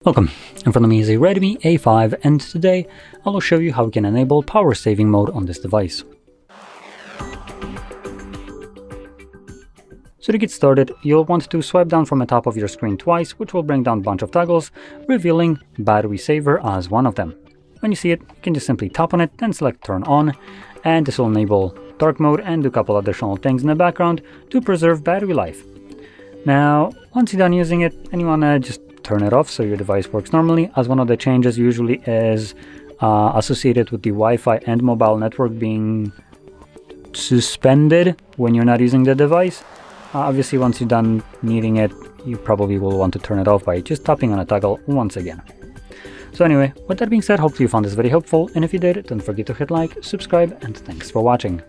Welcome, in front of me is a Redmi A5 and today I will show you how we can enable power saving mode on this device. So to get started, you'll want to swipe down from the top of your screen twice, which will bring down a bunch of toggles, revealing battery saver as one of them. When you see it, you can just simply tap on it and select turn on, and this will enable dark mode and do a couple additional things in the background to preserve battery life. Now, once you're done using it and you want to just turn it off so your device works normally, as one of the changes usually is associated with the Wi-Fi and mobile network being suspended when you're not using the device. Obviously, once you're done needing it, you probably will want to turn it off by just tapping on a toggle once again. So anyway, with that being said, hopefully you found this very helpful, and if you did, don't forget to hit like, subscribe, and thanks for watching.